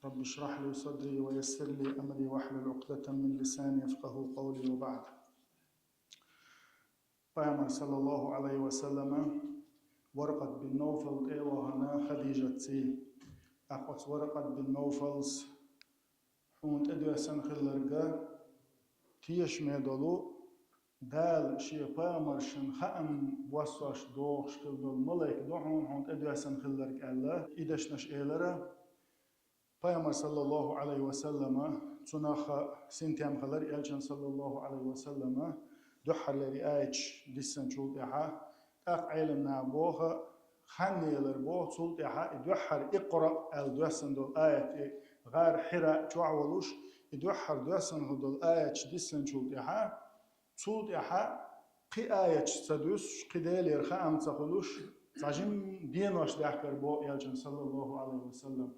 رب اشرح لي صدري ويسر لي أمري واحلل عقدة من لساني يفقه قولي وبعد. Peygamber sallallahu aleyhi ve selleme Warqat bin Nawfal eewahana Khadijatsi aqots Warqat bin Nawfals hunt edwesan khillarga tiyesh medolu dal shi Peygamber shin kham waswash doğş kıldol malaik dohun hunt edwesan khillarga Allah idashnash eelara Peygamber sallallahu aleyhi ve selleme tunakha sintiyam khalar elchan sallallahu aleyhi ve selleme دحر آيش ديسن شول إحا أق علمنا بوها خنيلر بوه شول إحا دحر اقرأ الدوسن دول آيات غير حرا تعولوش دحر دوسن دول آيات ديسن شول إحا شول إحا قي آيات سدوس قدال يرخا أم تخلوش تعجم دين واش دحكر بو يالجن صلى الله عليه وسلم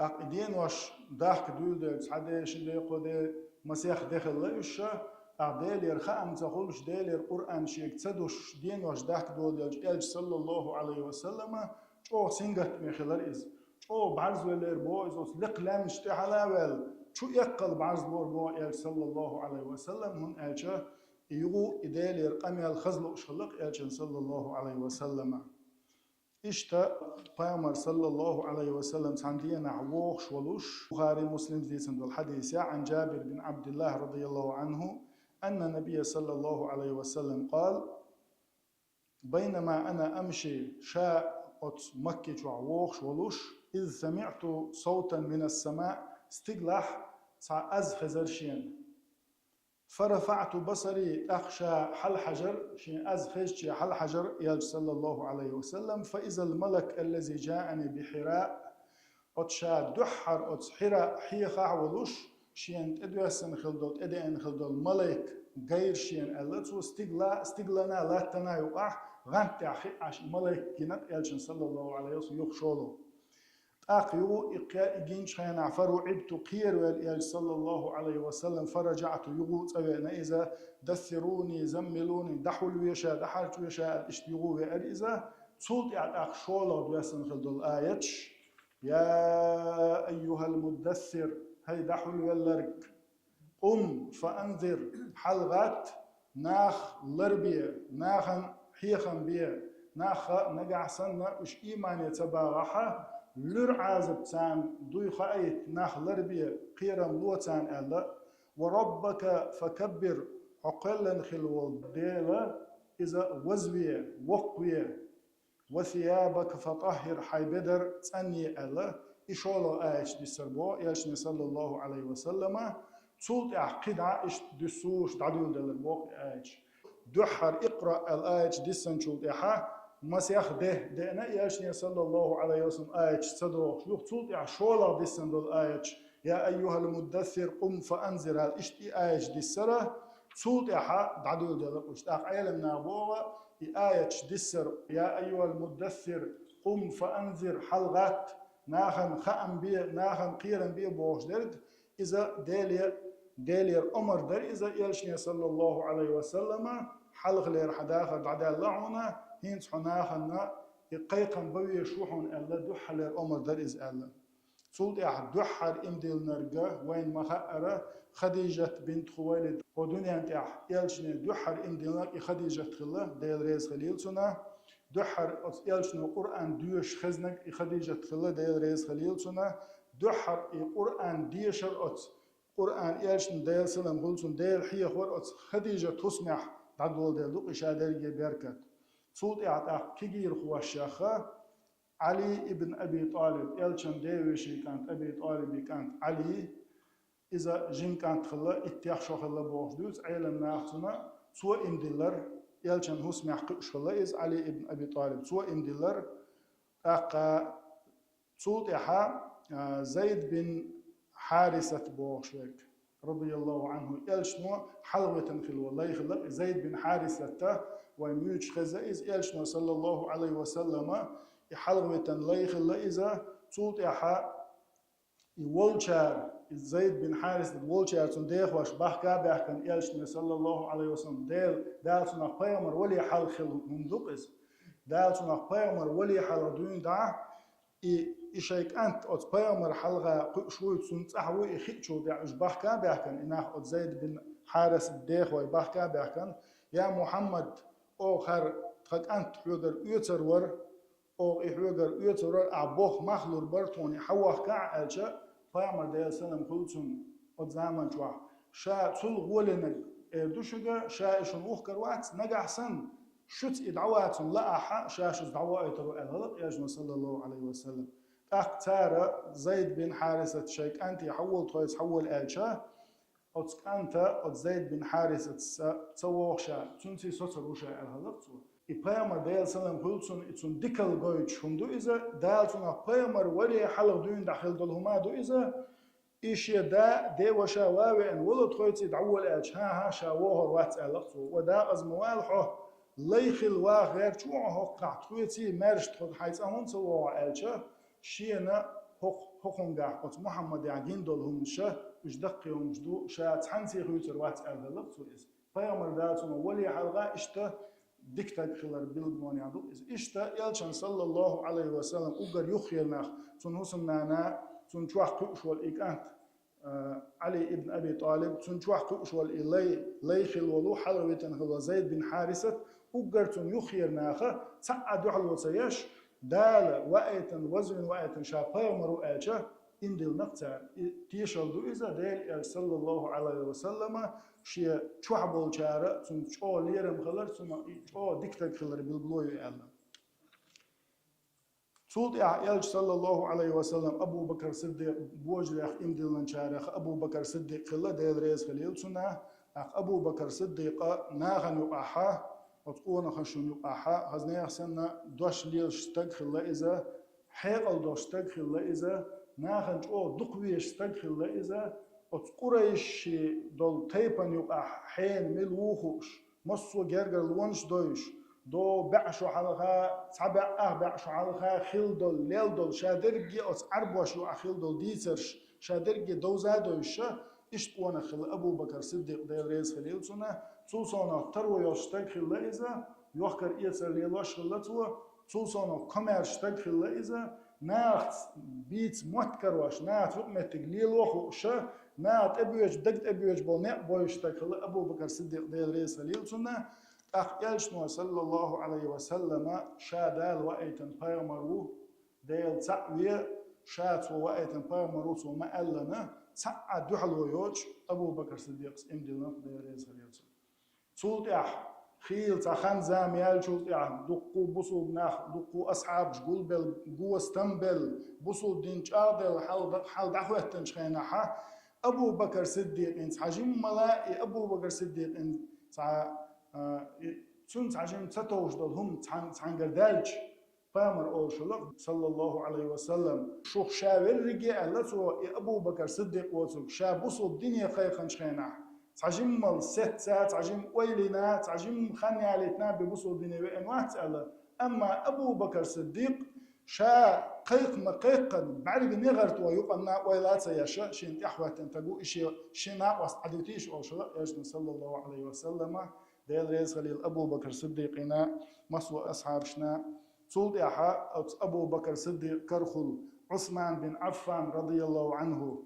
أق دين واش دحك دول ده سعدش ده قده مسيح دخل لا يشة أعدال يرخا أم تقولش دال القرآن شيء تصدوش دين واش داك دول يلج صلى الله عليه وسلم شو سنجت مخلر إز شو بعرض ولا ربو إز لق لام اشتحلا وال شو يقل بعرض ربو يلج صلى الله عليه وسلم هن أجا يجو إدال يرقم الخزل وشلق يلج صلى الله عليه وسلم إشتا بيامر صلى الله عليه وسلم عندنا عووخ شولوش بخاري مسلم زيسن الحديث عن جابر بن عبد الله رضي الله عنه أن النبي صلى الله عليه وسلم قال بينما أنا أمشي شاء مكة وعووخ شولوش إذ سمعت صوتا من السماء استقلح أز خزرشين فرفعت بصري أخشى حل حجر شين أز خشي حل حجر يالج صلى الله عليه وسلم فإذا الملك الذي جاءني بحراء أتشا دحر أتحراء حيخا ولوش شين تدوسن خلدول أدين خلدول ملك غير شين ألتو استقلنا لا تنايوقع غانت عش ملك جنات يالجن صلى الله عليه وسلم يخشولو أقيو إجين شين عفرو عبت قير واليال صلى الله عليه وسلم فرجعت يغوت أبينا إذا دثروني زملوني دحول ويشا دحرت ويشا اشتيغو وإذا صوت أخشولو دوسن خلدول آيتش يا أيها المدثر هاي دحول واللرق قم فأنذر حلغات ناخ لربية ناخن حيخن بيه ناخ نقع سنة وش إيمان يتباغحة لر عازب تان دوي خايت ناخ لربية قيرم لوتان ألا وربك فكبر عقلا خلو ديلا إذا وزوية وقوية وثيابك فطهر حيبدر تاني ألا إشولو آيش دي سربو يالشني صلى الله عليه وسلم صوت قدعة إش دسوش دعدول دل البوق آيش دحر اقرأ الآيش دي سنشول إحا مسيح دهنا يالشني صلى الله عليه وسلم آيش صدوق شلوخ صوت شولا دي سندول آيش يا أيها المدثر قم فأنزر الإشتي آيش دي سرة صوت إحا دعدول دل وشتاق علمنا بوغا آيش دي سر يا أيها المدثر قم فأنزر حلغات ناخن خام بيه ناخن قيرن بيه بوش درد إذا دالير أمر در إذا يلشني صلى الله عليه وسلم حلق لير حداخل عدال لعونا هينس حناخنا يقيقن بوي شوحون ألا دحر لير أمر در إذ ألا صوت أحد دحر إمديل نرقى وين مخأرة خديجة بنت خويلد ودنيا أنت يلشني دحر إمديل نرقى خديجة خلا ديل ريز خليل سنة دحر يلشنو قرآن دوش خزنك خديجة خلا ديل ريز خليل سنة دحر قرآن ديشر أت قرآن يلشن ديل سلام قلسون ديل حيه خور أت خديجة تسمح دعول ديل دوق إشادر بركت صوت إعطاق كجير خواشاخة علي ابن أبي طالب يلشن ديوشي كانت أبي طالب كانت علي إذا جن كانت خلا اتياخ شو خلا بوش دوس علم ناخسنا سوى إمدلر يلشن هو سمح قش خلا إز علي ابن أبي طالب سوى إمدلر أقا صوت إحا زيد بن حارثة بوشوك رضي الله عنه يلشنو حلوة خلو الله يخلق زيد بن حارثة ويميوج خزائز يلشنو صلى الله عليه وسلم حلوة الله يخلق إذا صوت إحا يولشار زيد بن حارثة يولشار تنديخ واش بحكا بحكا يلشنو صلى الله عليه وسلم دال سنة قيامر ولي حل خل من ذقز دال سنة قيامر ولي حل ردوين دعا إشيك أنت أت بيامر حلقة شوي تسنتحوي إخيتشو دع إش بحكا بحكن إنه أت زيد بن حارس الديخ وي بحكا بحكن يا محمد أو خر تخك أنت حوجر يوتر ور أو إحوجر يوتر أعبوه مخلور برتوني حوه كع ألشة بيامر ديال سلام خلصون أت زمان شوا شا تسول غولنك دوشجا شا إشون أخكر وقت نجح سن شت إدعوات لا أح شاش دعوات رو الهلق يجمع صلى الله عليه وسلم أختار زيد بن حارثة شيك أنت يحول تويس حول ألشة أتك أنت أت زيد بن حارثة تسووشا تنسي سوتروشا الهلق تو إبراهيم ديال سلام خلصون إتون ديكل جويتش هم دو إذا دال تون إبراهيم ولي حلق دوين داخل دلهما دو إذا إيش يدا دي وشا واوي أن ولد خويت يدعول ألش ها شاوه وات ألقتو ودا أزموالحه ليخل واغير شوعه قعد خويتي مرش تخد حيث أهون سواه ألشة شينا حقنقع قط محمد يعجين دولهم شا وش دقيهم جدو شا تحنسي خويتر وات ألقتو إز بيامر داتون ولي حلقة إشتا ديكتاك خلال بيلدمون يعدو إز إشتا يلشان صلى الله عليه وسلم أقر يخيرناخ تون حسننا تون شوح قوش والإيكانت علي ابن أبي طالب تون شوح قوش والإلي ليخل ولو حلوة هو زيد بن حارثة أقر تون يخيرناخ تعد حلوة سيش دال وقتا وزن وقتا شابه مرو ألشة إندل نقطة تيشل دو إذا ديل صلى الله عليه وسلم شيء شوح بولشارة تون شو ليرم خلر تون شو ديكتاك خلر بالبلوي أعلم سود يا صلى الله عليه وسلم أبو بكر صديق بوجرخ إمدل نشارخ أبو بكر صديق خلا ديل رئيس خليل سنة أبو بكر صديق ناغن يقحا وتقون خشون يقحا هزنيا سنة دوش ليل شتق خلا إذا حيقل دوش شتق خلا إذا ناغن جو دقوي شتق خلا إذا وتقريش دول تيبن يقح حين ملوخوش مصو جرجر لونش دوش دو بعشو حلقة سبع بعشو حلقة خيل دول ليل دول شادرجي أس أربعشو أخيل دول ديسرش شادرجي دوزا دوش إشت وانا خل أبو بكر صديق ديل رئيس خليل سنة توصانا تروي يشتاق خل إذا يحكر إيسر ليلوش خلتوا توصانا كمر شتاق خل إذا ناخت بيت متكروش ناخت رقمتك ليلوش ناخت أبيوج دقت أبيوج بول بويشتاق خل أبو بكر صديق ديل رئيس خليل سنة أخيلشنا صلى الله عليه وسلم شادال وقتن بيرمرو ديل تعوية شات وقتن بيرمرو وما ألنا تعد دحلو يوج أبو بكر صديق إمدلنا ديل رئيس خليل سلط خيل تخان زاميال شلط دقو بصو بناخ دقو أصحاب جقول بل قوة استنبل بصو دين شادل حال دحوة تنشخيناها أبو بكر صديق إنت حجم ملائي أبو بكر صديق إنت سنت عشان تتوش دول هم تعنقردالج بامر أو شلق صلى الله عليه وسلم شوخ شاور رجع لسو أبو بكر صديق وسوق شابوسو الدنيا خيخن شخينا تعجم مال ست ساعات تعجم ويلنا تعجم خاني عليتنا ببوسو الدنيا وإنوات ألا أما أبو بكر صديق شا قيق مقيقا بعرف نغرت ويقنا ويلات سيشا شين أحوة تنتقو إشي شنا وصعدوتيش أو شلق يجن صلى الله عليه وسلم ديل رئيس خليل أبو بكر صديقنا مسوى أصحابنا سلط أبو بكر صديق كرخل عثمان بن عفان رضي الله عنه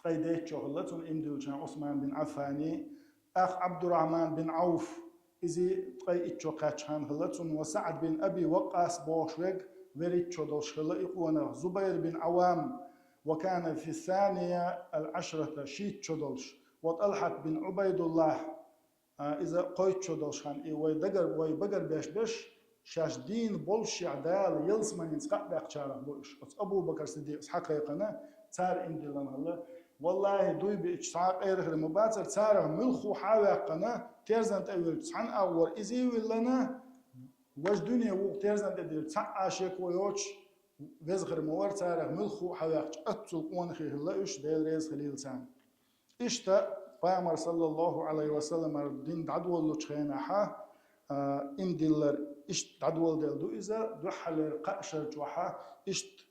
قيدت شغلتهم إمدوجنا عثمان بن عفاني أخ عبد الرحمن بن عوف إذا قيدت شغلتهم هلتهم وسعد بن أبي وقاص بوشوك وريت شغلش هلا زبير بن عوام وكان في الثانية العشرة شيت شغلش وطلحة بن عبيد الله إذا قيت شدوش خان ويدقر ويبقر بيش شاش دين بولش عدال يلسمن ينسقع بأقشاره بولش أبو بكر صديق حقيقنا تار إندي لنا الله والله دوي بإجساق إيرخ المباتر تاره ملخو حاوقنا تيرزن تأويل تسعن أور إزي ولنا وش دنيا وق تيرزن تأدير تسع عاشق ويوش وزغر موار تاره ملخو حاوق أتل قوانخي الله إش ديل ريز خليل سان إشتا بامر صلى الله عليه وسلم الدين دعوة لشخينا حا إمدلر إشت دعوة دلدو إذا دحل قاشر جوحا إشت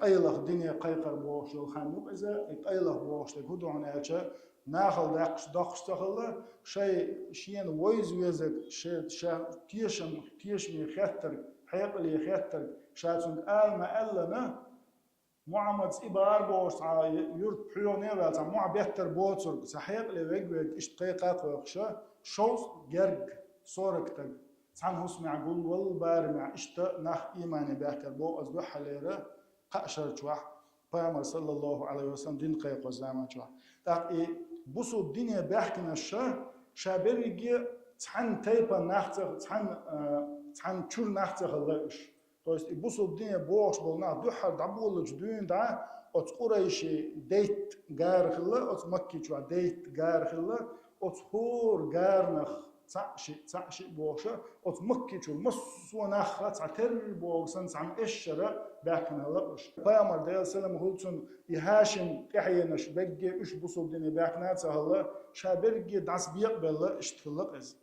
قيلخ دنيا قيقر بوش الخانوق إذا قيلخ بوش تقودو عن أجا ناخل داقش تخلا شين ويز ويزك شي تيشم تيشمي خاتر حيق لي خاتر شاتون آل ما ألنا معمد إبار بوش يرد بيونير ولا مع بيتر بوتر صحيح اللي ويج اشتقاق وخشة شوز جرج صورك تج عن هوس معقول والبار مع اشتاق نخ إيماني بيحكر بو أصبح حليرة قأشر شوح بيامر صلى الله عليه وسلم دين قيق وزامة شوح تاق إيه بوسو الدنيا بيحكنا شابريجي تحن تيبا نختخ تحن تشور نختخ الليش то есть بوسو الدنيا بوش بولنا دوحر دابول جدون دا ات قريشي ديت غار خلا ات مكي شو ديت غار خلا ات هور غارنخ تعشي بوشا ات مكي شو مسو نخ تعتر بوسن عن اشرا باكن هلاش بيامر ديال سلام هولتون يهاشم كحينش بقي اش بوسو الدنيا باكنا هلا شابرجي داس بيقبل اشتخلق از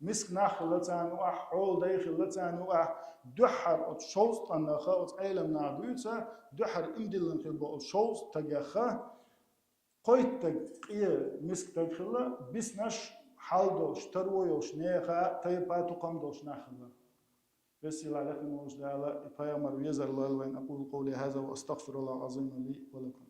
مسك ناخل لتانو حول داخل لتانو دحر ات شوز طنخه ات ايلم نادوتا دحر امدلن خلبو ات شوز تجخه قويت تقيه مسك تدخل بسنش حالدوش ترويوش نيخا تيبا تقمدوش ناخل بس يلا لكم وجدالا فيامر يزر الله وين اقول قولي هذا واستغفر الله العظيم لي ولكم